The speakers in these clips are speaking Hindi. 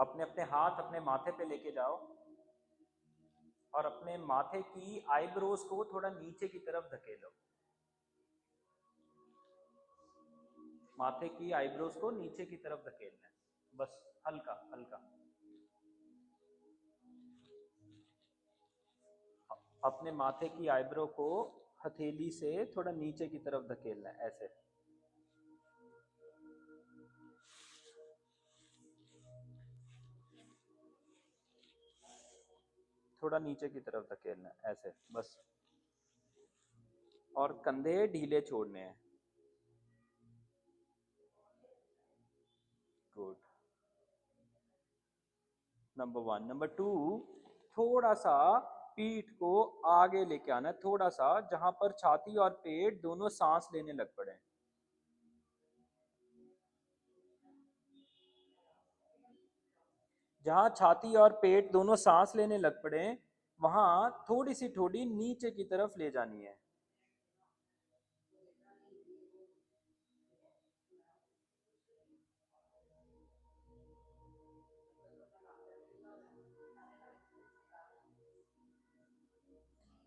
अपने अपने हाथ अपने माथे पे लेके जाओ और अपने माथे की आईब्रोज को थोड़ा नीचे की तरफ धकेलो। माथे की आईब्रोज को नीचे की तरफ धकेलना है, बस हल्का हल्का। अपने माथे की आईब्रो को हथेली से थोड़ा नीचे की तरफ धकेलना है, ऐसे। थोड़ा नीचे की तरफ धकेलना है, ऐसे बस। और कंधे ढीले छोड़ने हैं। गुड। नंबर 1। नंबर 2, थोड़ा सा पीठ को आगे लेके आना है, थोड़ा सा, जहां पर छाती और पेट दोनों सांस लेने लग पड़े। जहां छाती और पेट दोनों सांस लेने लग पड़े, वहां थोड़ी सी ठोड़ी नीचे की तरफ ले जानी है।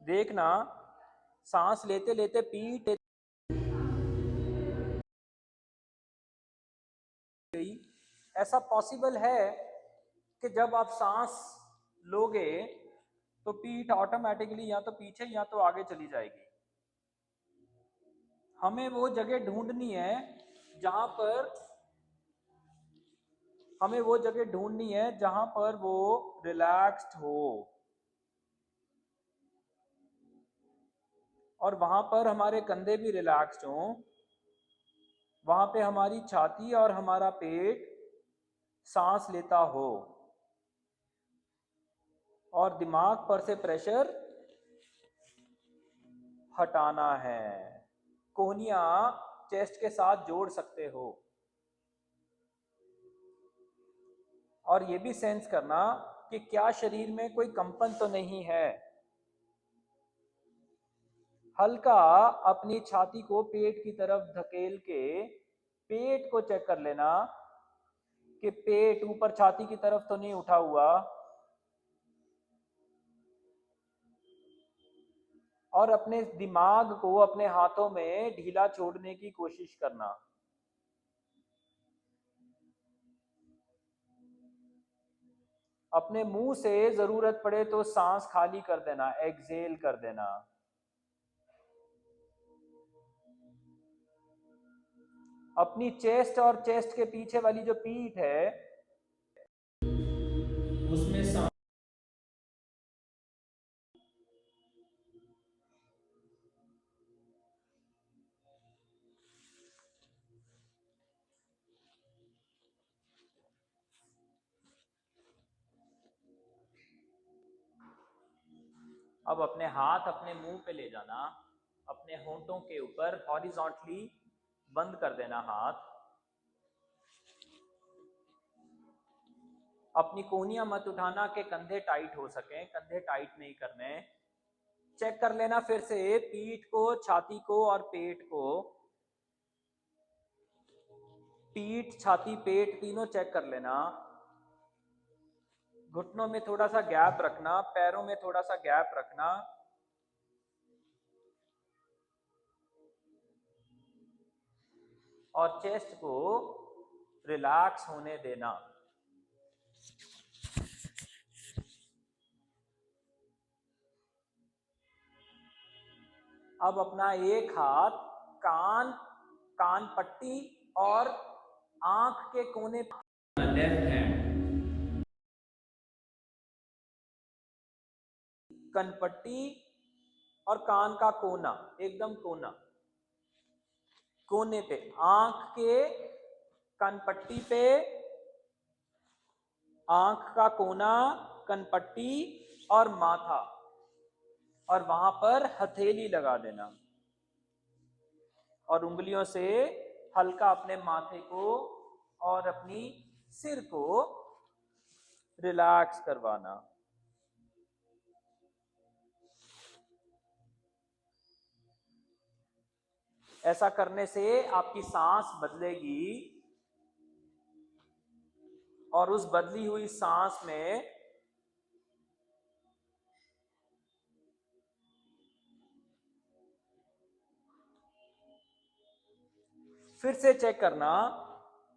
देखना, सांस लेते लेते पीठ गई। ऐसा पॉसिबल है कि जब आप सांस लोगे तो पीठ ऑटोमेटिकली या तो पीछे या तो आगे चली जाएगी। हमें वो जगह ढूंढनी है जहां पर हमें वो जगह ढूंढनी है जहां पर वो रिलैक्स्ड हो, और वहां पर हमारे कंधे भी रिलैक्स्ड हों, वहां पे हमारी छाती और हमारा पेट सांस लेता हो, और दिमाग पर से प्रेशर हटाना है। कोहनियां चेस्ट के साथ जोड़ सकते हो, और ये भी सेंस करना कि क्या शरीर में कोई कंपन तो नहीं है। हल्का अपनी छाती को पेट की तरफ धकेल के पेट को चेक कर लेना कि पेट ऊपर छाती की तरफ तो नहीं उठा हुआ, और अपने दिमाग को अपने हाथों में ढीला छोड़ने की कोशिश करना। अपने मुंह से जरूरत पड़े तो सांस खाली कर देना, एक्सहेल कर देना। अपनी चेस्ट और चेस्ट के पीछे वाली जो पीठ है उसमें सांस। अब अपने हाथ अपने मुंह पे ले जाना, अपने होंठों के ऊपर हॉरिजॉन्टली बंद कर देना हाथ। अपनी कोहनियां मत उठाना कि कंधे टाइट हो सके, कंधे टाइट नहीं करने। चेक कर लेना फिर से पीठ को, छाती को और पेट को। पीठ, छाती, पेट तीनों चेक कर लेना। घुटनों में थोड़ा सा गैप रखना, पैरों में थोड़ा सा गैप रखना। और चेस्ट को रिलैक्स होने देना। अब अपना एक हाथ कान, कान पट्टी और आंख के कोने, लेफ्ट हैंड कनपट्टी और कान का कोना, एकदम कोना, कोने पे, आंख के कनपट्टी पे, आंख का कोना, कनपट्टी और माथा, और वहां पर हथेली लगा देना, और उंगलियों से हल्का अपने माथे को और अपनी सिर को रिलैक्स करवाना। ऐसा करने से आपकी सांस बदलेगी और उस बदली हुई सांस में फिर से चेक करना,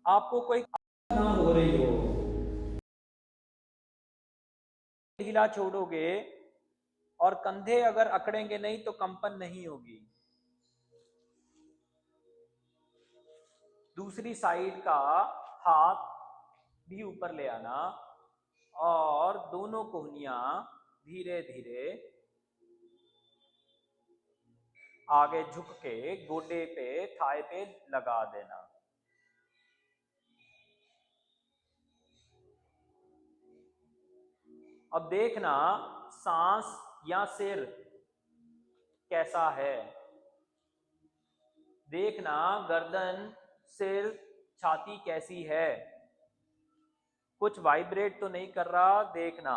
आपको कोई ना हो रही हो, ढीला छोड़ोगे और कंधे अगर अकड़ेंगे नहीं तो कंपन नहीं होगी। दूसरी साइड का हाथ भी ऊपर ले आना और दोनों कोहनियां धीरे धीरे आगे झुक के गोडे पे, थाई पे लगा देना। अब देखना सांस या सिर कैसा है, देखना गर्दन, सिर, छाती कैसी है, कुछ वाइब्रेट तो नहीं कर रहा, देखना।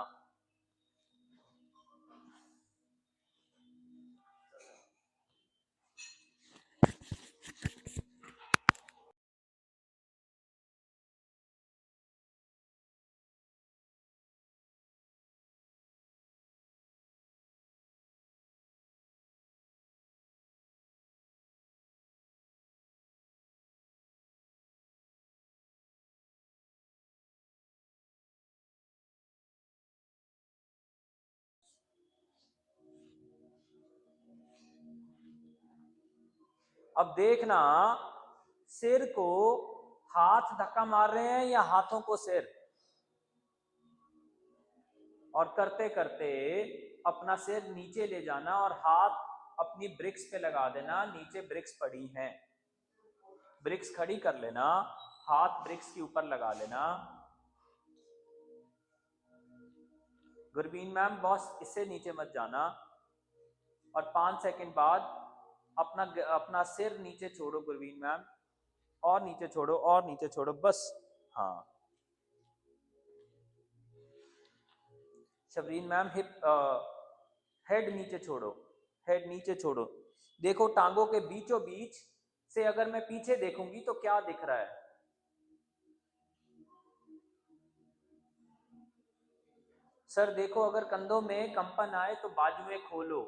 अब देखना सिर को हाथ धक्का मार रहे हैं या हाथों को सिर, और करते करते अपना सिर नीचे ले जाना और हाथ अपनी ब्रिक्स पे लगा देना। नीचे ब्रिक्स पड़ी हैं, ब्रिक्स खड़ी कर लेना, हाथ ब्रिक्स के ऊपर लगा लेना। गुरबीन मैम बॉस इससे नीचे मत जाना। और 5 सेकंड बाद अपना सिर नीचे छोड़ो गुरबीन मैम, और नीचे छोड़ो और नीचे छोड़ो, बस। हाँ शबरीन मैम हिप हेड नीचे छोड़ो, हेड नीचे छोड़ो। देखो टांगों के बीचों बीच से अगर मैं पीछे देखूंगी तो क्या दिख रहा है? सर देखो अगर कंधों में कंपन आए तो बाजुएं खोलो,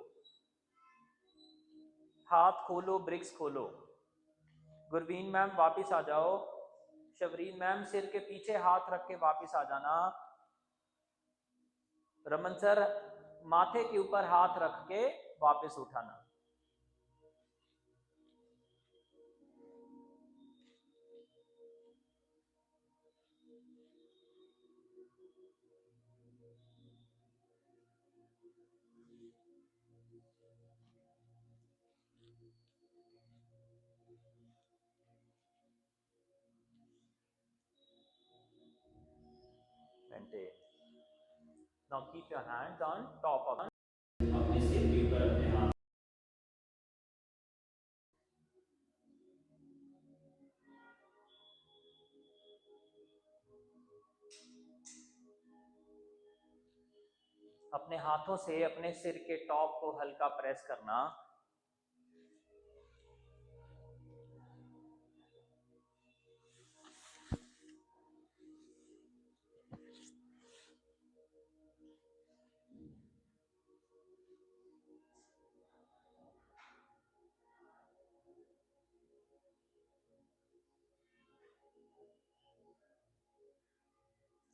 हाथ खोलो, ब्रिक्स खोलो। गुरबीन मैम वापस आ जाओ। शबरीन मैम सिर के पीछे हाथ रख के वापस आ जाना। रमन सर माथे के ऊपर हाथ रख के वापस उठाना। Maintain. Now keep your hands on top of अपने सिर के ऊपर अपने हाथ, अपने हाथों से अपने सिर के टॉप को हल्का प्रेस करना।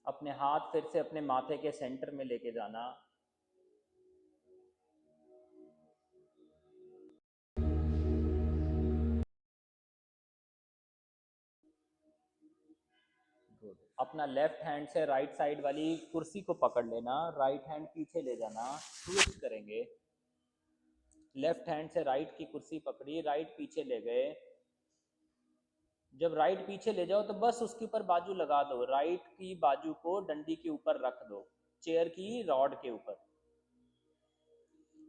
अपने हाथ फिर से अपने माथे के सेंटर में लेके जाना। अपना लेफ्ट हैंड से राइट साइड वाली कुर्सी को पकड़ लेना, राइट हैंड पीछे ले जाना, स्विच करेंगे। लेफ्ट हैंड से राइट की कुर्सी पकड़ी, राइट पीछे ले गए। जब राइट पीछे ले जाओ तो बस उसके ऊपर बाजू लगा दो, राइट की बाजू को डंडी के ऊपर रख दो, चेयर की रॉड के ऊपर,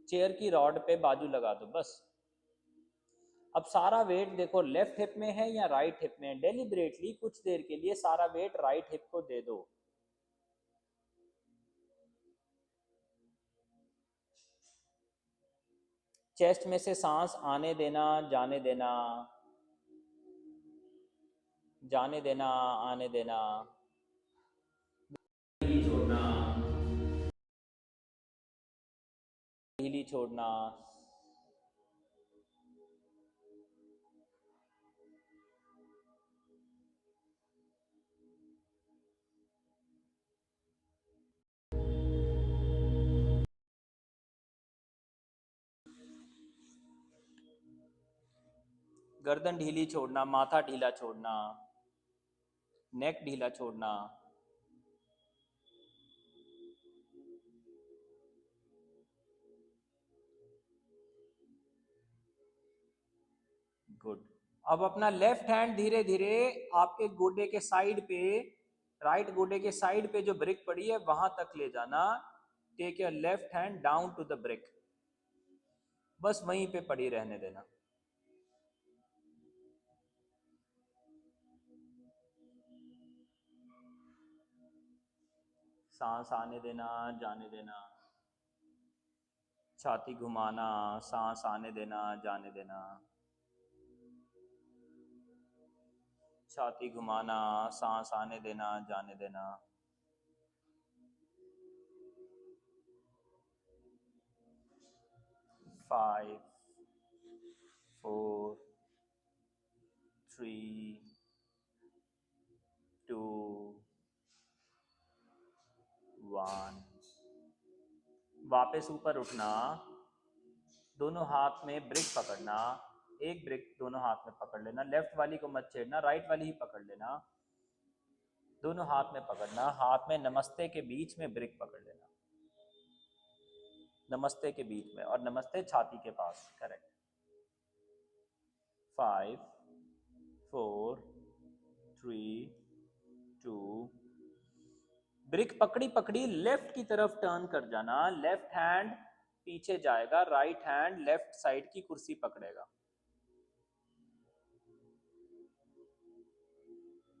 चेयर की रॉड पे बाजू लगा दो बस। अब सारा वेट देखो लेफ्ट हिप में है या राइट हिप में है, डेलिबरेटली कुछ देर के लिए सारा वेट राइट हिप को दे दो। चेस्ट में से सांस आने देना, जाने देना, जाने देना, आने देना। ढीली छोड़ना, गर्दन ढीली छोड़ना, माथा ढीला छोड़ना, नेक ढीला छोड़ना। गुड। अब अपना लेफ्ट हैंड धीरे धीरे आपके गोडे के साइड पे, राइट गोडे के साइड पे जो ब्रिक पड़ी है वहां तक ले जाना। Take your left hand down to the brick, बस वहीं पे पड़ी रहने देना। सांस आने देना, जाने देना, छाती घुमाना, सांस आने देना, जाने देना, छाती घुमाना, सांस आने देना, जाने देना। 5 4 3 2 1। वापस ऊपर उठना, दोनों हाथ में ब्रिक पकड़ना, एक ब्रिक दोनों हाथ में पकड़ लेना, लेफ्ट वाली को मत छेड़ना, राइट वाली ही पकड़ लेना। दोनों हाथ में पकड़ना, हाथ में नमस्ते के बीच में ब्रिक पकड़ लेना, नमस्ते के बीच में, और नमस्ते छाती के पास। करेक्ट। 5 4 3 2। ब्रिक पकड़ी पकड़ी लेफ्ट की तरफ टर्न कर जाना, लेफ्ट हैंड पीछे जाएगा, राइट हैंड लेफ्ट साइड की कुर्सी पकड़ेगा।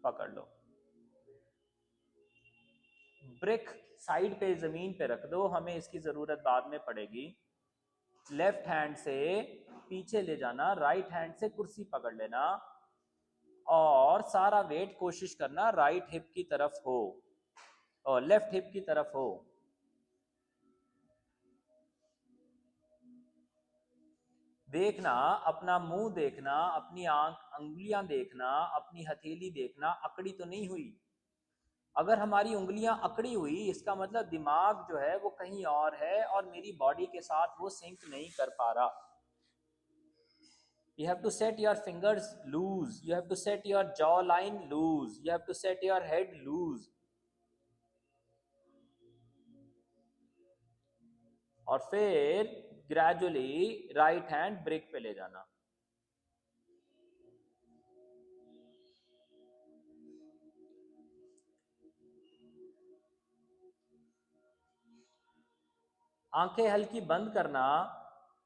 पकड़ लो। ब्रिक साइड पे जमीन पे रख दो, हमें इसकी जरूरत बाद में पड़ेगी। लेफ्ट हैंड से पीछे ले जाना, राइट हैंड से कुर्सी पकड़ लेना, और सारा वेट कोशिश करना राइट हिप की तरफ हो और लेफ्ट हिप की तरफ हो। देखना, अपना मुंह देखना, अपनी अंगुलियां देखना, अपनी हथेली देखना अकड़ी तो नहीं हुई। अगर हमारी उंगलियां अकड़ी हुई इसका मतलब दिमाग जो है वो कहीं और है और मेरी बॉडी के साथ वो सिंक नहीं कर पा रहा। You have to set your fingers loose, you have to set your jawline loose, you have to set your head loose, और फिर ग्रेजुअली राइट हैंड ब्रेक पे ले जाना। आंखें हल्की बंद करना,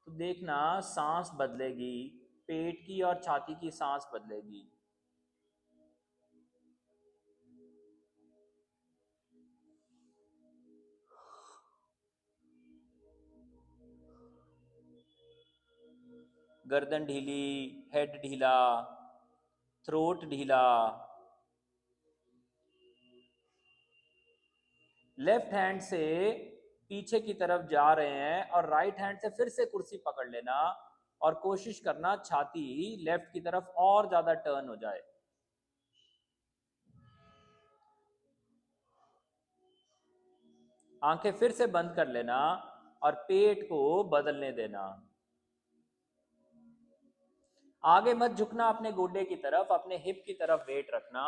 तो देखना सांस बदलेगी, पेट की और छाती की सांस बदलेगी। गर्दन ढीली, हेड ढीला, थ्रोट ढीला। लेफ्ट हैंड से पीछे की तरफ जा रहे हैं और राइट हैंड से फिर से कुर्सी पकड़ लेना और कोशिश करना छाती लेफ्ट की तरफ और ज्यादा टर्न हो जाए। आंखें फिर से बंद कर लेना और पेट को बदलने देना। आगे मत झुकना अपने गोडे की तरफ, अपने हिप की तरफ वेट रखना।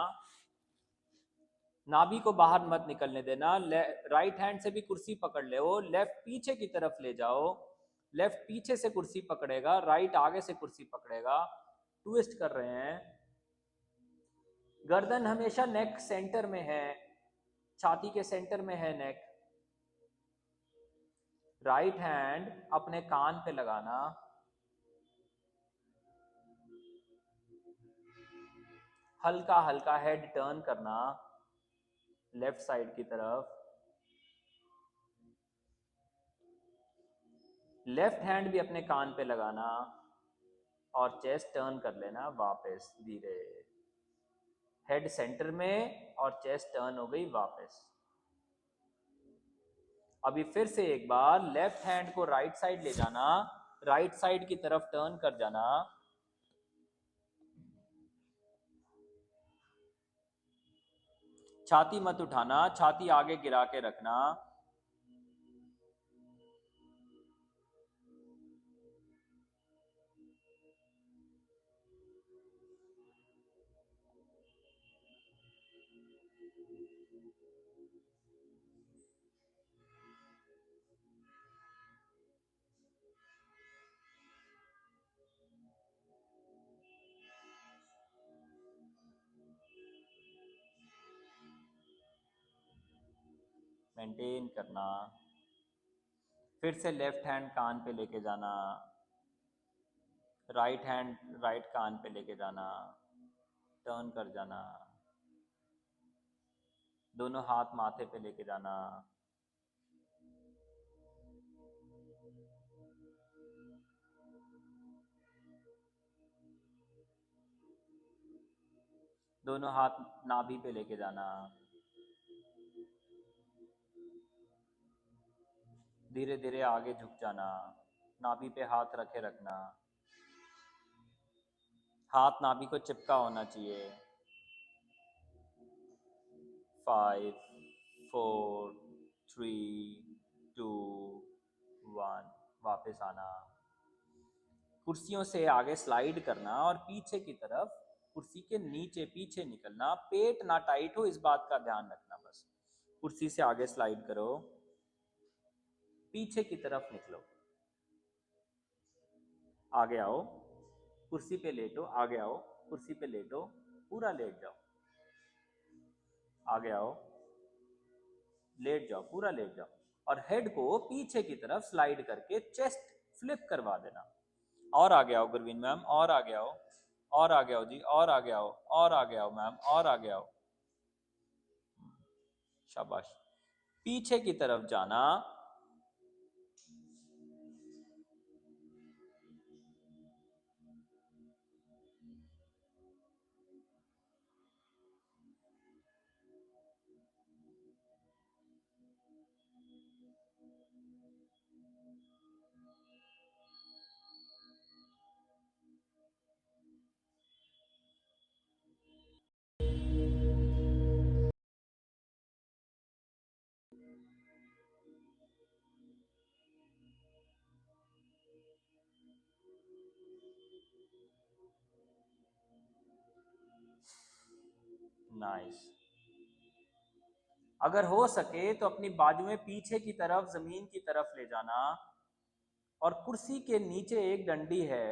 नाभि को बाहर मत निकलने देना। राइट हैंड से भी कुर्सी पकड़ ले, वो लेफ्ट पीछे की तरफ ले जाओ। लेफ्ट पीछे से कुर्सी पकड़ेगा, राइट आगे से कुर्सी पकड़ेगा। ट्विस्ट कर रहे हैं। गर्दन हमेशा नेक सेंटर में है, छाती के सेंटर में है नेक। राइट हैंड अपने कान पे लगाना, हल्का हल्का हेड टर्न करना लेफ्ट साइड की तरफ। लेफ्ट हैंड भी अपने कान पे लगाना और चेस्ट टर्न कर लेना वापस धीरे। हेड सेंटर में और चेस्ट टर्न हो गई वापस। अभी फिर से एक बार लेफ्ट हैंड को राइट साइड ले जाना, राइट साइड की तरफ टर्न कर जाना, छाती मत उठाना, छाती आगे गिरा के रखना, मेंटेन करना। फिर से लेफ्ट हैंड कान पे लेके जाना, राइट हैंड राइट कान पे लेके जाना, टर्न कर जाना, दोनों हाथ माथे पे लेके जाना, दोनों हाथ नाभि पे लेके जाना, धीरे धीरे आगे झुक जाना, नाभि पे हाथ रखे रखना, हाथ नाभि को चिपका होना चाहिए। 5 4 3 2 1, वापस आना, कुर्सियों से आगे स्लाइड करना और पीछे की तरफ कुर्सी के नीचे पीछे निकलना, पेट ना टाइट हो इस बात का ध्यान रखना। बस कुर्सी से आगे स्लाइड करो, पीछे की तरफ निकलो, आगे आओ, कुर्सी पे लेटो, आगे आओ, कुर्सी पे लेटो, पूरा लेट जाओ, आगे आओ, लेट जाओ, पूरा लेट जाओ, और हेड को पीछे की तरफ स्लाइड करके चेस्ट फ्लिप करवा देना। और आगे आओ गुरवीन मैम, और आगे आओ, और आगे आओ जी, और आगे आओ, और आगे आओ मैम, और आगे आओ, शाबाश। पीछे की तरफ जाना, नाइस। अगर हो सके तो अपनी बाजुएं पीछे की तरफ जमीन की तरफ ले जाना, और कुर्सी के नीचे एक डंडी है,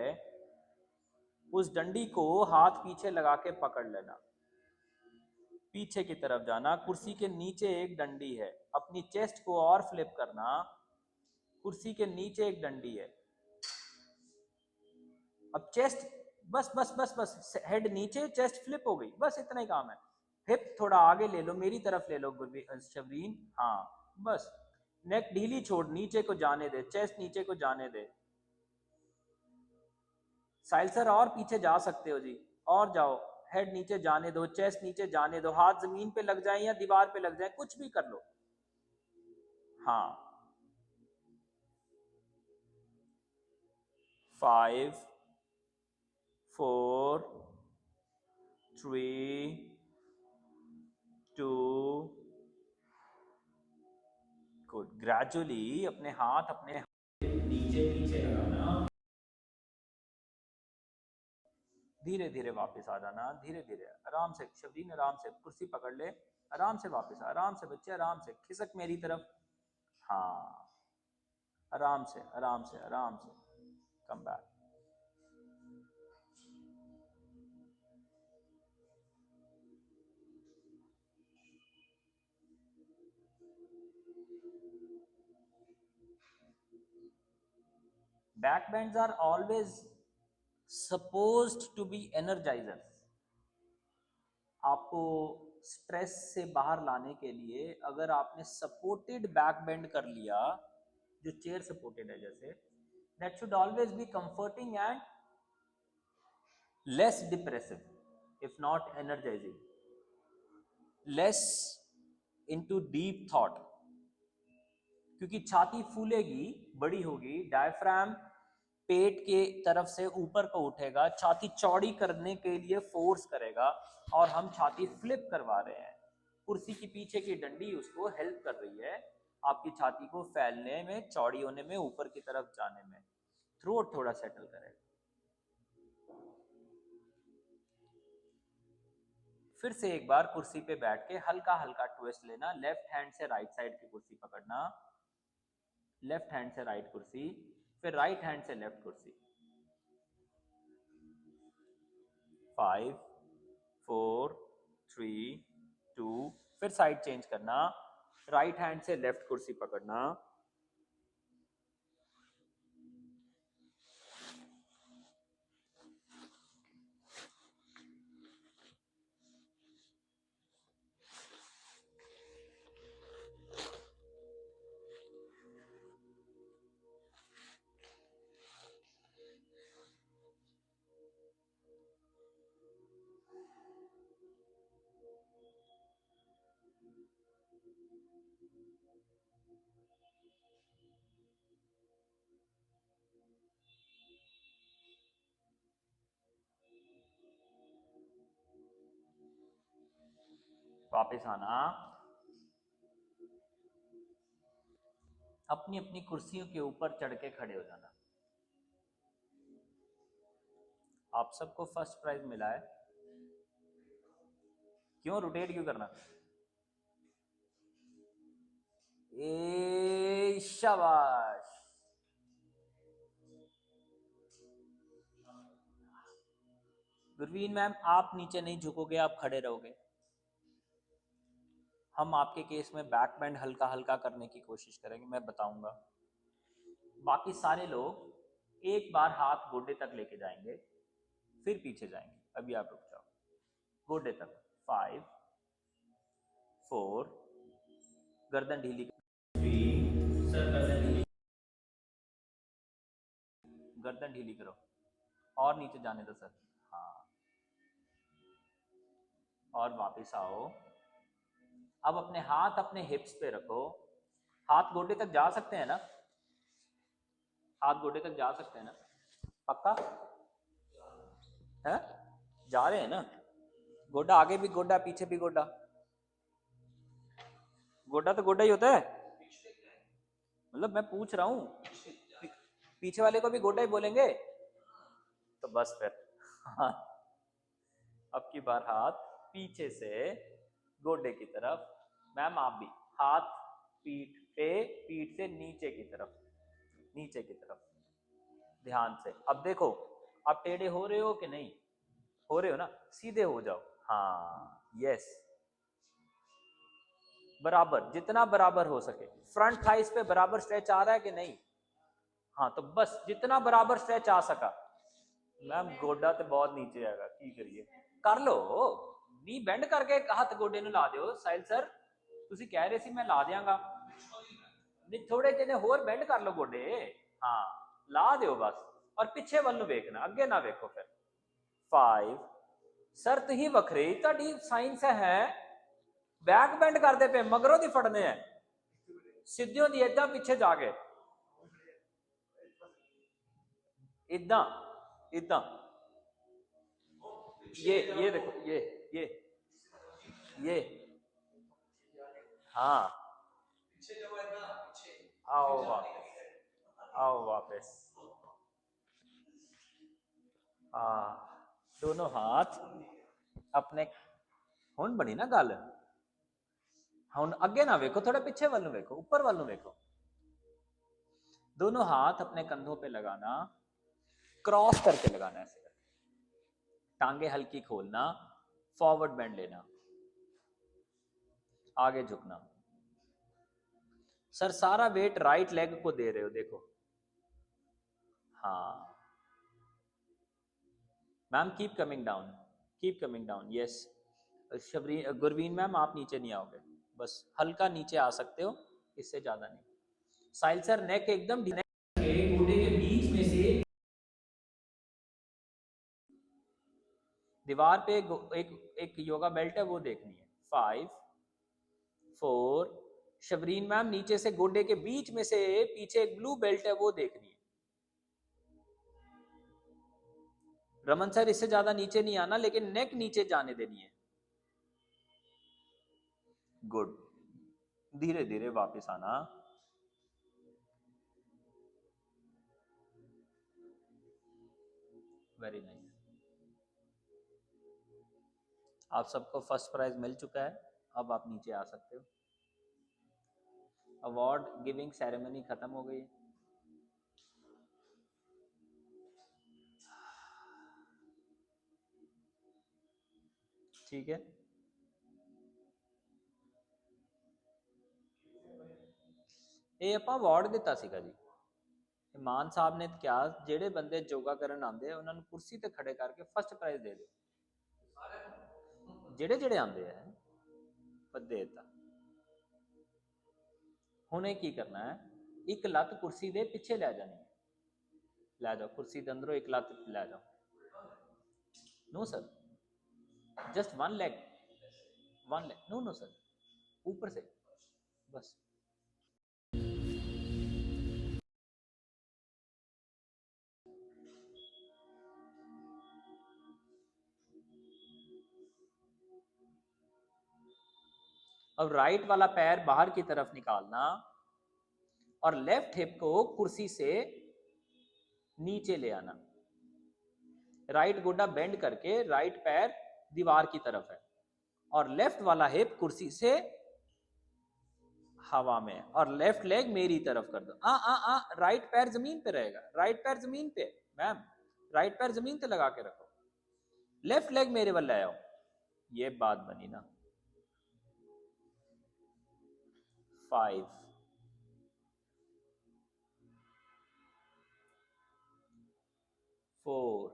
उस डंडी को हाथ पीछे लगा के पकड़ लेना, पीछे की तरफ जाना, कुर्सी के नीचे एक डंडी है, अपनी चेस्ट को और फ्लिप करना, कुर्सी के नीचे एक डंडी है, अब चेस्ट, बस बस बस बस, हेड नीचे, चेस्ट फ्लिप हो गई, बस इतना ही काम है। हिप थोड़ा आगे ले लो, मेरी तरफ ले लो शबरीन, हाँ बस, नेक ढीली छोड़, नीचे को जाने दे, चेस्ट नीचे को जाने दे। साहिल सर और पीछे जा सकते हो जी, और जाओ, हेड नीचे जाने दो, चेस्ट नीचे जाने दो, हाथ जमीन पे लग जाए या दीवार पे लग जाए, कुछ भी कर लो, हाँ। 5 4 3 2, गुड। ग्रेजुअली अपने हाथ अपने नीचे पीछे लगाना, धीरे धीरे वापस आ जाना, धीरे धीरे, आराम से शबरीन, आराम से कुर्सी पकड़ ले, आराम से वापस, आराम से बच्चे, आराम से खिसक मेरी तरफ, हाँ, आराम से आराम से आराम से, come back. Back bends are always supposed to be energisers. आपको स्ट्रेस से बाहर लाने के लिए अगर आपने सपोर्टेड बैक बेंड कर लिया, जो चेयर सपोर्टेड है जैसे, that should always be comforting and less depressive if not energising, less into deep thought. क्योंकि छाती फूलेगी, बड़ी होगी, डायफ्राम पेट के तरफ से ऊपर को उठेगा, छाती चौड़ी करने के लिए फोर्स करेगा, और हम छाती फ्लिप करवा रहे हैं। कुर्सी की पीछे की डंडी उसको हेल्प कर रही है आपकी छाती को फैलने में, चौड़ी होने में, ऊपर की तरफ जाने में। थ्रोट थोड़ा सेटल करेगा। फिर से एक बार कुर्सी पे बैठ के हल्का हल्का ट्विस्ट लेना, लेफ्ट हैंड से राइट साइड की कुर्सी पकड़ना, लेफ्ट हैंड से राइट कुर्सी, फिर राइट हैंड से लेफ्ट कुर्सी। 5 4 3 2, फिर साइड चेंज करना, राइट हैंड से लेफ्ट कुर्सी पकड़ना, वापस आना, अपनी अपनी कुर्सियों के ऊपर चढ़ के खड़े हो जाना। आप सबको फर्स्ट प्राइज मिला है, क्यों रोटेट क्यों करना? ए शाबाश। गुरवीन मैम, आप नीचे नहीं झुकोगे, आप खड़े रहोगे। हम आपके केस में बैक बैंड हल्का हल्का करने की कोशिश करेंगे, मैं बताऊंगा। बाकी सारे लोग एक बार हाथ गोडे तक लेके जाएंगे, फिर पीछे जाएंगे। अभी आप रुक जाओ, गोडे तक। 5 4, गर्दन ढीली, 3, सर गर्दन ढीली, गर्दन ढीली करो, और नीचे जाने दो सर। हाँ, और वापस आओ। अब अपने हाथ अपने हिप्स पे रखो, हाथ गोडे तक जा सकते हैं ना? हाथ गोडे तक जा सकते हैं ना? पक्का है? जा रहे हैं ना? गोडा आगे भी गोडा, पीछे भी गोडा। गोडा तो गोडा ही होता है, मतलब मैं पूछ रहा हूं, पीछे वाले को भी गोडा ही बोलेंगे तो बस फिर। हाँ, अब की बार हाथ पीछे से गोडे की तरफ। मैम आप भी हाथ पीठ पे, पीठ से नीचे की तरफ, नीचे की तरफ, ध्यान से। अब देखो, आप टेढ़े हो रहे हो कि नहीं? हो रहे हो ना? सीधे हो जाओ। हाँ, यस, बराबर, जितना बराबर हो सके। फ्रंट थाइस पे बराबर स्ट्रेच आ रहा है कि नहीं? हाँ, तो बस जितना बराबर स्ट्रेच आ सका। मैम गोडा तो बहुत नीचे आएगा, की करिए? कर लो, नी बेंड करके हथ गोडे ਨੂੰ ਲਾ ਦਿਓ। ਸਾਹਿਲ ਸਰ, ਤੁਸੀਂ ਕਹਿ ਰਹੇ ਸੀ ਮੈਂ ਲਾ ਦਿਆਂਗਾ। ਨਹੀਂ, ਥੋੜੇ ਜਿਹੇ ਹੋਰ ਬੈਂਡ ਕਰ ਲਓ ਗੋਡੇ। ਹਾਂ, ਲਾ ਦਿਓ ਬਸ, ਔਰ ਪਿੱਛੇ ਵੱਲ ਨੂੰ ਵੇਖਣਾ, ਅੱਗੇ ਨਾ ਵੇਖੋ ਫਿਰ। 5, ਸਰ ਤੁਸੀਂ ਵੱਖਰੇ ਤੁਹਾਡੀ ਸਾਇੰਸ ਹੈ, बैक बेंड करते पे मगरों दी फड़ने हैं, सीधियों दी इदा पीछे जाके, इदा इदा। ये देखो, ये हाँ, आओ वापस, आओ वापस। हाँ, दोनों हाथ अपने, हुण बनी ना गल। हुण अगे ना वेखो, थोड़ा पीछे वाल वेखो, ऊपर वाल वेखो। दोनों हाथ अपने कंधों पे लगाना, क्रॉस करके लगाना, ऐसे टांगे हल्की खोलना, फॉरवर्ड बेंड लेना, आगे झुकना। सर सारा वेट राइट लेग को दे रहे हो, देखो। हाँ ma'am, keep coming down, keep coming down, yes. Shabari Gurveen ma'am, आप नीचे नहीं आओगे, बस हल्का नीचे आ सकते हो, इससे ज्यादा नहीं। साहिल सर, नेक एकदम घुटने के बीच में से दीवार पे एक योगा बेल्ट है, वो देखनी है। 5 4 शबरीन मैम नीचे से गोडे के बीच में से पीछे एक ब्लू बेल्ट है वो देखनी है। रमन सर इससे ज्यादा नीचे नहीं आना, लेकिन नेक नीचे जाने देनी है। गुड, धीरे धीरे वापस आना। Very nice. आप सबको फर्स्ट प्राइज मिल चुका है, अब आप नीचे आ सकते हो। अवार्ड गिविंग सेरेमनी खत्म हो गई। ठीक है, ਇਹ ਆਪਾਂ ਅਵਾਰਡ ਦਿੱਤਾ ਸੀਗਾ ਜੀ। ਇਮਾਨ ਸਾਹਿਬ ਨੇ ਕਿਹਾ ਜਿਹੜੇ ਬੰਦੇ ਯੋਗਾ ਕਰਨ ਆਉਂਦੇ ਆ ਉਹਨਾਂ ਨੂੰ ਕੁਰਸੀ ਤੇ ਖੜੇ ਕਰਕੇ ਫਸਟ ਪ੍ਰਾਈਜ਼ ਦੇ ਦਿਓ। ਜਿਹੜੇ ਜਿਹੜੇ ਆਉਂਦੇ ਆ ਪਰ ਦੇ ਦਿੱਤਾ। ਹੁਣ ਇਹ ਕੀ ਕਰਨਾ ਹੈ, ਇੱਕ ਲੱਤ ਕੁਰਸੀ ਦੇ ਪਿੱਛੇ ਲੈ ਜਾਣੀ ਹੈ। ਲੈ ਜਾਓ ਕੁਰਸੀ ਦੇ ਅੰਦਰੋਂ ਇੱਕ ਲੱਤ ਲੈ ਜਾਓ। No sir, just one leg, one leg. No no sir, ऊपर से बस। अब राइट वाला पैर बाहर की तरफ निकालना और लेफ्ट हिप को कुर्सी से नीचे ले आना। राइट गोडा बेंड करके राइट पैर दीवार की तरफ है और लेफ्ट वाला हिप कुर्सी से हवा में, और लेफ्ट लेग मेरी तरफ कर दो। राइट पैर जमीन पे रहेगा, राइट पैर जमीन पे। मैम राइट पैर जमीन पे लगा के रखो, लेफ्ट लेग मेरे वाल ले आओ। ये बात बनी ना। 5 4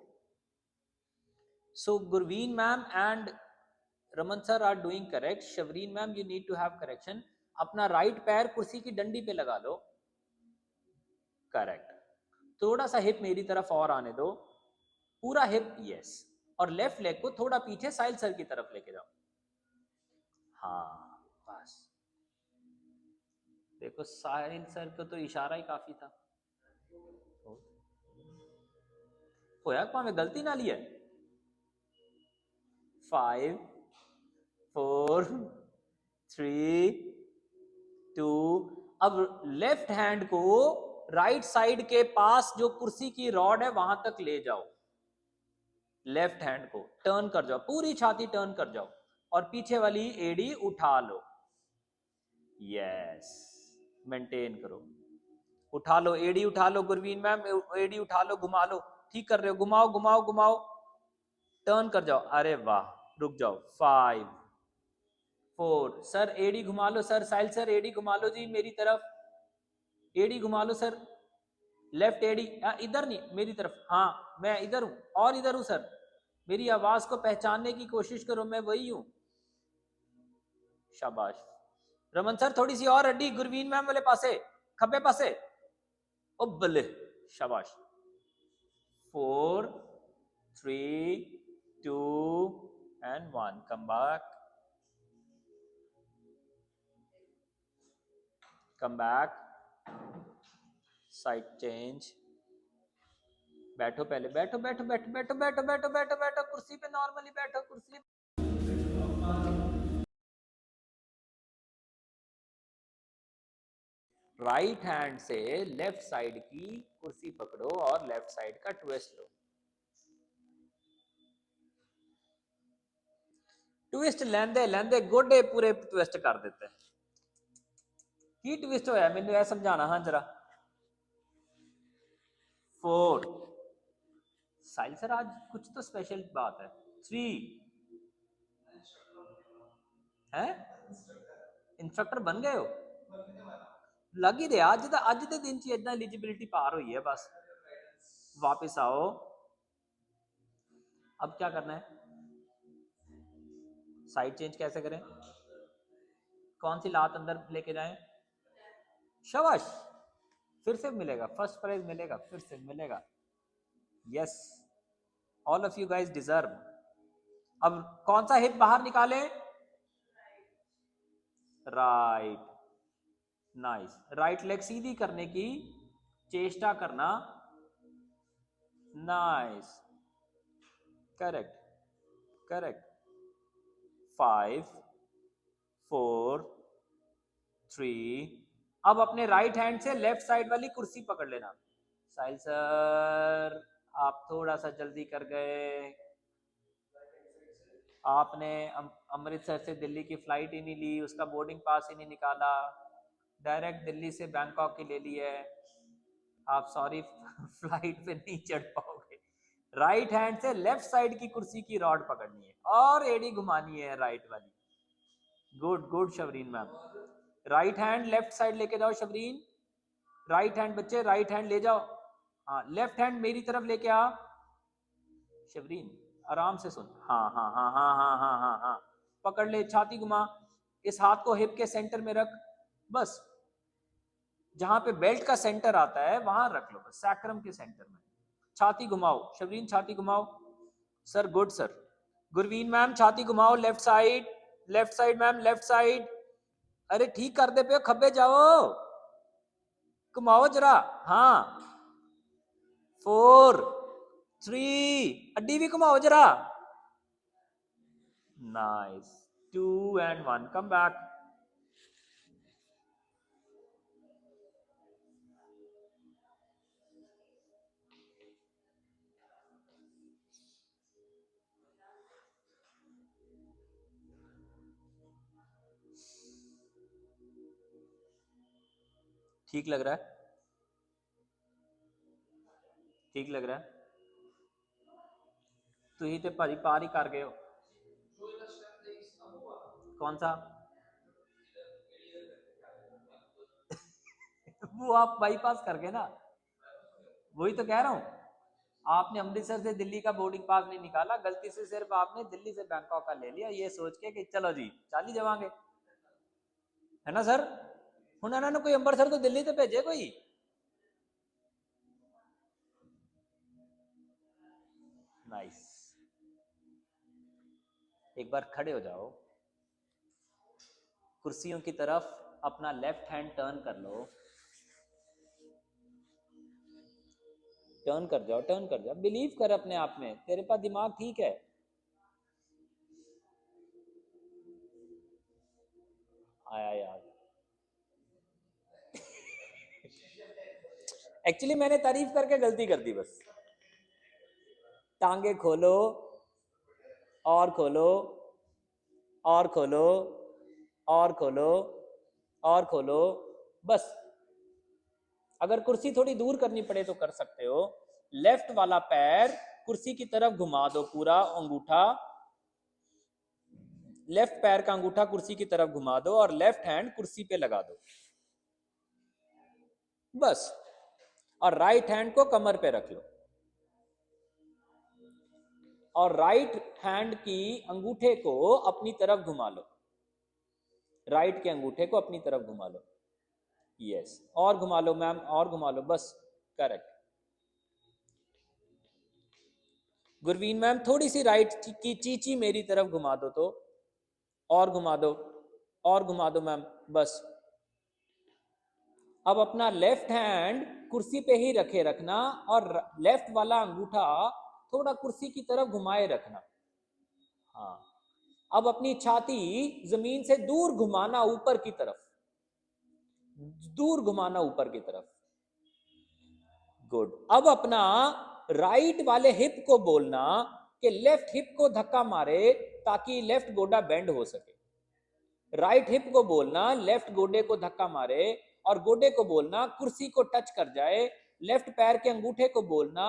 So Gurveen ma'am and Raman sir are doing correct. Shavreen ma'am, you need to have correction. अपना राइट पैर कुर्सी की डंडी पे लगा लो। करेक्ट। थोड़ा सा हिप मेरी तरफ और आने दो, पूरा हिप, यस। और लेफ्ट लेग को थोड़ा पीछे साहिल सर की तरफ लेके जाओ। हाँ बस। देखो साहिल सर को तो इशारा ही काफी था। होया भावें गलती ना लिया। 5 4 3 2। अब लेफ्ट हैंड को राइट साइड के पास जो कुर्सी की रॉड है वहां तक ले जाओ। लेफ्ट हैंड को टर्न कर जाओ, पूरी छाती टर्न कर जाओ और पीछे वाली एड़ी उठा लो। यस, मेंटेन करो। उठा लो, एड़ी उठा लो गुरवीन मैम, एड़ी उठा लो, घुमा लो। ठीक कर रहे हो, घुमाओ घुमाओ घुमाओ, टर्न कर जाओ। अरे वाह, रुक जाओ। 5 4 सर एड़ी घुमा लो सर, साहिल सर एड़ी घुमा लो जी मेरी तरफ, एड़ी घुमा लो सर। लेफ्ट एड़ी इधर नहीं, मेरी तरफ। हाँ मैं इधर हूं और इधर हूं सर, मेरी आवाज को पहचानने की कोशिश करो, मैं वही हूं। शाबाश। रमन सर थोड़ी सी और हड्डी गुरवीन मैम वाले पासे, खब्बे पासे। ओ बल्ले, शाबाश। 4 3 2 and 1। come back, come back, side change. बैठो पहले, बैठो बैठो बैठो बैठो बैठो बैठो बैठो बैठो कुर्सी पे नॉर्मली बैठो, कुर्सी। राइट हैंड से लेफ्ट साइड की कुर्सी पकड़ो और लेफ्ट साइड का ट्विस्ट लो। ट्विस्ट लेंदे लेंदे गोडे पूरे ट्विस्ट कर देते हैं। की ट्विस्ट होया मैनू यह समझाना हाँ जरा। 4 साहिल सर आज कुछ तो स्पेशल बात है। 3 है, इंस्ट्रक्टर बन गए हो, लग ही रहा अज के दिन च इदा एलिजिबिलिटी पार हुई है। बस वापस आओ। अब क्या करना है, साइड चेंज कैसे करें, कौन सी लात अंदर लेके जाएं। शाबाश, फिर से मिलेगा फर्स्ट प्राइज, मिलेगा फिर से मिलेगा। Yes, all of you guys deserve. अब कौन सा हिप बाहर निकालें, राइट। नाइस। राइट लेग सीधी करने की चेष्टा करना। Nice, correct correct. 5 4 3। अब अपने राइट हैंड से लेफ्ट साइड वाली कुर्सी पकड़ लेना। साहिल सर आप थोड़ा सा जल्दी कर गए, आपने अमृतसर से दिल्ली की फ्लाइट ही नहीं ली, उसका बोर्डिंग पास ही नहीं निकाला, डायरेक्ट दिल्ली से बैंकॉक की ले ली है आप, सॉरी फ्लाइट पे नहीं चढ़ पाओगे। राइट हैंड से लेफ्ट साइड की कुर्सी की रॉड पकड़नी है और एड़ी घुमानी है राइट वाली। Good good Shabreen ma'am. Right hand left side लेके जाओ शबरीन, राइट हैंड बच्चे राइट हैंड ले जाओ। हाँ लेफ्ट हैंड मेरी तरफ लेके आ शबरीन, आराम से सुन। हाँ हाँ हाँ हाँ हाँ हाँ हाँ हाँ, पकड़ ले, छाती घुमा, इस हाथ को हिप के सेंटर में रख, बस जहां पे बेल्ट का सेंटर आता है वहां रख लो, बस सैक्रम के सेंटर में। छाती घुमाओ शबरीन, छाती घुमाओ sir, good sir. Gurveen ma'am छाती घुमाओ, left side ma'am, left side. अरे ठीक कर दे पे, खब्बे जाओ, घुमाओ जरा। हाँ 4 3, अड्डी भी घुमाओ जरा। नाइस। 2 and 1, come back. ठीक लग रहा है, ठीक लग रहा है। तुही ते भाजी पार ही कर गए हो। कौन सा वो आप बाईपास कर गए ना, वही तो कह रहा हूं। आपने अमृतसर से दिल्ली का बोर्डिंग पास नहीं निकाला, गलती से सिर्फ आपने दिल्ली से बैंकॉक का ले लिया, ये सोच के कि चलो जी चाली जावांगे, है ना सर। हुण इन्होंने कोई अमृतसर तो दिल्ली तो भेजे कोई। नाइस। एक बार खड़े हो जाओ, कुर्सियों की तरफ अपना लेफ्ट हैंड टर्न कर लो, टर्न कर जाओ, टर्न कर जाओ, बिलीव कर अपने आप में, तेरे पास दिमाग ठीक है। आया याद। एक्चुअली मैंने तारीफ करके गलती कर दी बस। टांगे खोलो और खोलो और खोलो और खोलो और खोलो, बस। अगर कुर्सी थोड़ी दूर करनी पड़े तो कर सकते हो। लेफ्ट वाला पैर कुर्सी की तरफ घुमा दो, पूरा अंगूठा, लेफ्ट पैर का अंगूठा कुर्सी की तरफ घुमा दो और लेफ्ट हैंड कुर्सी पे लगा दो, बस। और राइट हैंड को कमर पे रख लो और राइट हैंड की अंगूठे को अपनी तरफ घुमा लो, राइट के अंगूठे को अपनी तरफ घुमा लो। यस, और घुमा लो मैम, और घुमा लो, बस। करेक्ट। गुरवीन मैम थोड़ी सी राइट की चीची मेरी तरफ घुमा दो तो, और घुमा दो, और घुमा दो मैम, बस। अब अपना लेफ्ट हैंड कुर्सी पे ही रखे रखना और लेफ्ट वाला अंगूठा थोड़ा कुर्सी की तरफ घुमाए रखना। हाँ, अब अपनी छाती जमीन से दूर घुमाना, ऊपर की तरफ, दूर घुमाना ऊपर की तरफ। गुड। अब अपना राइट वाले हिप को बोलना कि लेफ्ट हिप को धक्का मारे ताकि लेफ्ट गोडा बेंड हो सके। राइट हिप को बोलना लेफ्ट गोडे को धक्का मारे और गोडे को बोलना कुर्सी को टच कर जाए। लेफ्ट पैर के अंगूठे को बोलना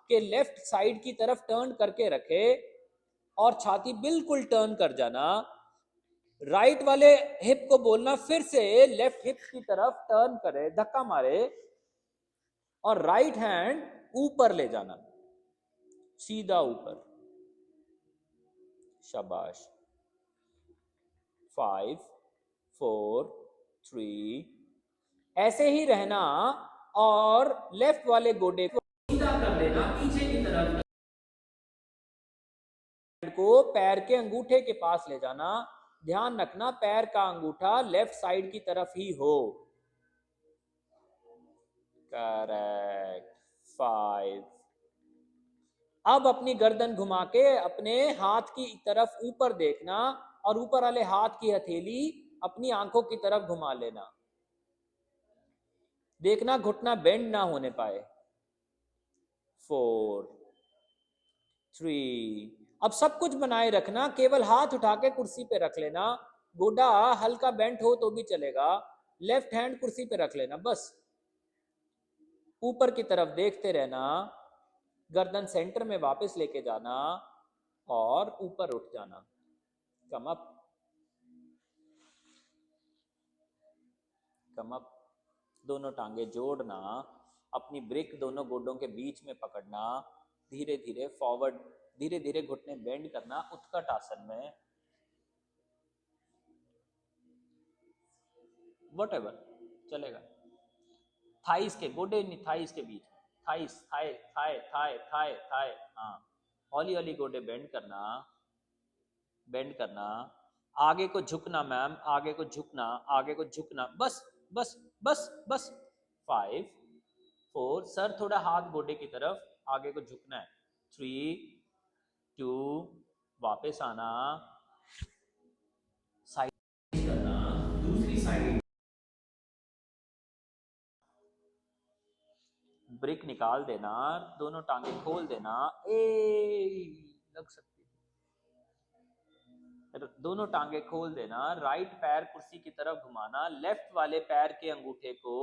कि लेफ्ट साइड की तरफ टर्न करके रखे और छाती बिल्कुल टर्न कर जाना। राइट वाले हिप को बोलना फिर से लेफ्ट हिप की तरफ टर्न करे, धक्का मारे और राइट हैंड ऊपर ले जाना, सीधा ऊपर। शाबाश। 5 4 3, ऐसे ही रहना और लेफ्ट वाले गोडे को सीधा कर लेना पीछे की तरफ, को पैर के अंगूठे के पास ले जाना। ध्यान रखना पैर का अंगूठा लेफ्ट साइड की तरफ ही हो, करेक्ट। 5। अब अपनी गर्दन घुमा के अपने हाथ की तरफ ऊपर देखना और ऊपर वाले हाथ की हथेली अपनी आंखों की तरफ घुमा लेना। देखना घुटना बेंड ना होने पाए। 4 3। अब सब कुछ बनाए रखना, केवल हाथ उठा के कुर्सी पे रख लेना। गोडा हल्का बेंट हो तो भी चलेगा। लेफ्ट हैंड कुर्सी पे रख लेना बस। ऊपर की तरफ देखते रहना। गर्दन सेंटर में वापस लेके जाना और ऊपर उठ जाना। Come up, come up. दोनों टांगे जोड़ना, अपनी ब्रिक दोनों गोडों के बीच में पकड़ना, धीरे धीरे फॉरवर्ड, धीरे धीरे घुटने बेंड करना उत्कट आसन में। व्हाटएवर चलेगा। थाइस के गोडे नहीं, थाइस के बीच में, thighs, thigh thigh thigh thigh thigh, हाँ। हौली हौली गोडे बेंड करना, बेंड करना। आगे को झुकना मैम, आगे को झुकना, आगे को झुकना, बस बस बस बस। 5 4, सर थोड़ा हाथ गोडे की तरफ, आगे को झुकना है। 3 2, वापस आना, साइड करना, दूसरी साइड ब्रिक निकाल देना, दोनों टांगे खोल देना। लग सकती, दोनों टांगे खोल देना। राइट पैर कुर्सी की तरफ घुमाना, लेफ्ट वाले पैर के अंगूठे को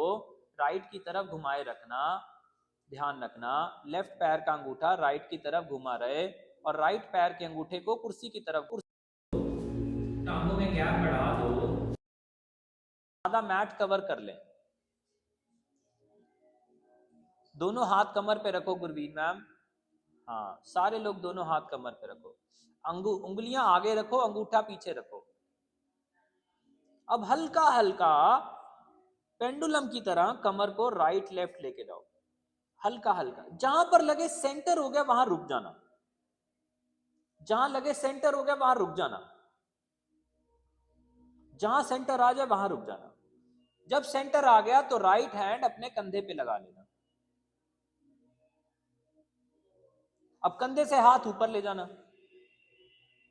राइट की तरफ घुमाए रखना। ध्यान रखना लेफ्ट पैर का अंगूठा राइट की तरफ घुमा रहे और राइट पैर के अंगूठे को कुर्सी की तरफ, टांगों में गैप बढ़ा दो, आधा मैट कवर कर ले। दोनों हाथ कमर पे रखो गुरवीन मैम, हाँ सारे लोग दोनों हाथ कमर पे रखो। उंगलियां आगे रखो, अंगूठा पीछे रखो। अब हल्का हल्का पेंडुलम की तरह कमर को राइट लेफ्ट लेके जाओ, हल्का हल्का। जहां पर लगे सेंटर हो गया वहां रुक जाना, जहां लगे सेंटर हो गया वहां रुक जाना, जहां सेंटर आ जाए वहां रुक जाना। जब सेंटर आ गया तो राइट हैंड अपने कंधे पे लगा लेना। अब कंधे से हाथ ऊपर ले जाना,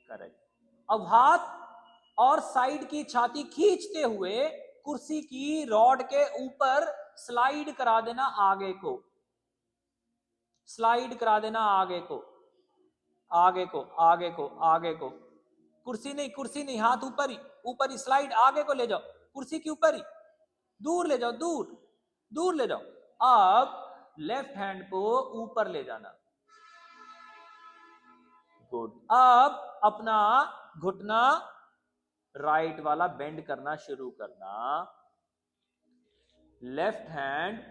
करेक्ट। अब हाथ और साइड की छाती खींचते हुए कुर्सी की रॉड के ऊपर स्लाइड करा देना, आगे को स्लाइड करा देना, आगे को आगे को आगे को आगे को। कुर्सी नहीं, कुर्सी नहीं, हाथ ऊपर ही, ऊपर ही स्लाइड, आगे को ले जाओ, कुर्सी के ऊपर ही, दूर ले जाओ, दूर दूर ले जाओ। अब लेफ्ट हैंड को ऊपर ले जाना, गुड। अब अपना घुटना राइट वाला बेंड करना शुरू करना, लेफ्ट हैंड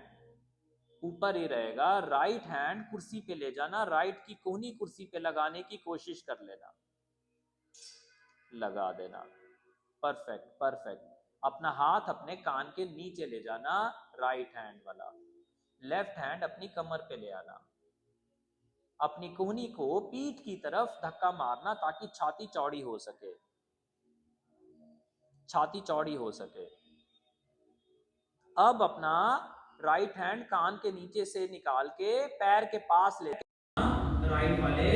ऊपर ही रहेगा, राइट हैंड कुर्सी पे ले जाना, राइट की कोहनी कुर्सी पे लगाने की कोशिश कर लेना, लगा देना, परफेक्ट परफेक्ट। अपना हाथ अपने कान के नीचे ले जाना, राइट हैंड वाला, लेफ्ट हैंड अपनी कमर पे ले आना, अपनी कोहनी को पीठ की तरफ धक्का मारना ताकि छाती चौड़ी हो सके, छाती चौड़ी हो सके। अब अपना राइट हैंड कान के नीचे से निकाल के पैर के पास ले, राइट वाले,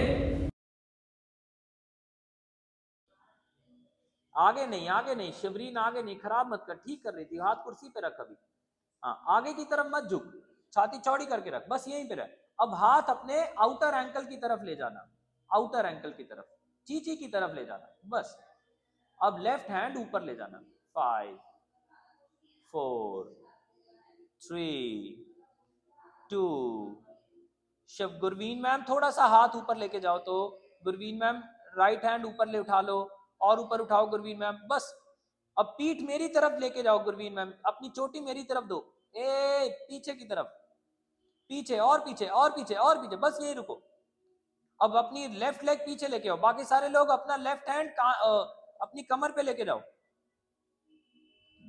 आगे नहीं, आगे नहीं शिवरीन, आगे नहीं, खराब मत कर, ठीक कर रही थी, हाथ कुर्सी पे रख अभी, हाँ आगे की तरफ मत झुक, छाती चौड़ी करके रख, बस यहीं पे रह। अब हाथ अपने आउटर एंकल की तरफ ले जाना, आउटर एंकल की तरफ, चीची की तरफ ले जाना, बस। अब लेफ्ट हैंड ऊपर ले जाना, 5 4 3 2। शिव गुरवीन मैम थोड़ा सा हाथ ऊपर लेके जाओ, तो गुरवीन मैम राइट हैंड ऊपर ले उठा लो, और ऊपर उठाओ गुरवीन मैम, बस। अब पीठ मेरी तरफ लेके जाओ गुरवीन मैम, अपनी चोटी मेरी तरफ दो, पीछे की तरफ, पीछे और पीछे और पीछे और पीछे, बस यही रुको। अब अपनी लेफ्ट लेग पीछे लेके आओ, बाकी सारे लोग अपना लेफ्ट हैंड अपनी कमर पे लेके जाओ,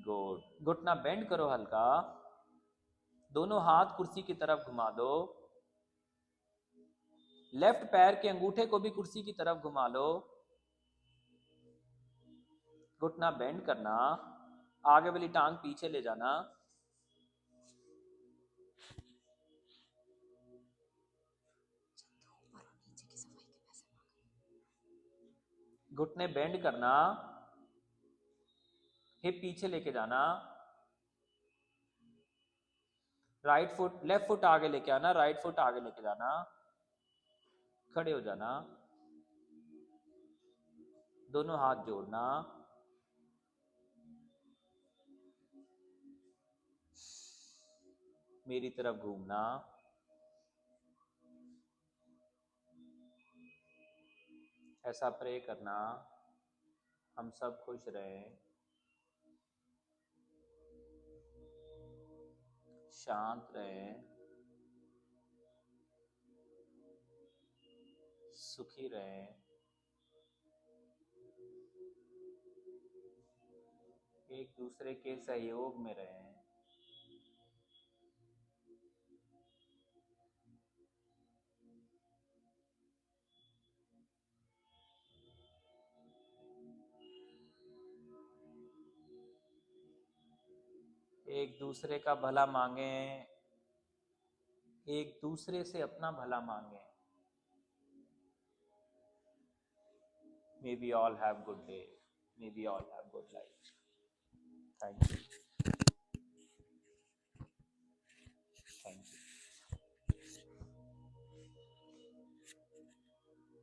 गुड। घुटना बेंड करो हल्का, दोनों हाथ कुर्सी की तरफ घुमा दो, लेफ्ट पैर के अंगूठे को भी कुर्सी की तरफ घुमा लो, घुटना बेंड करना, आगे वाली टांग पीछे ले जाना, घुटने बेंड करना, हिप पीछे लेके जाना, राइट फुट लेफ्ट फुट आगे लेके आना, राइट फुट आगे लेके जाना, खड़े हो जाना, दोनों हाथ जोड़ना, मेरी तरफ घूमना, ऐसा प्रे करना हम सब खुश रहें, शांत रहें, सुखी रहें, एक दूसरे के सहयोग में रहें। एक दूसरे का भला मांगें, एक दूसरे से अपना भला मांगें। May we all have good day. May we all have good life. Thank you.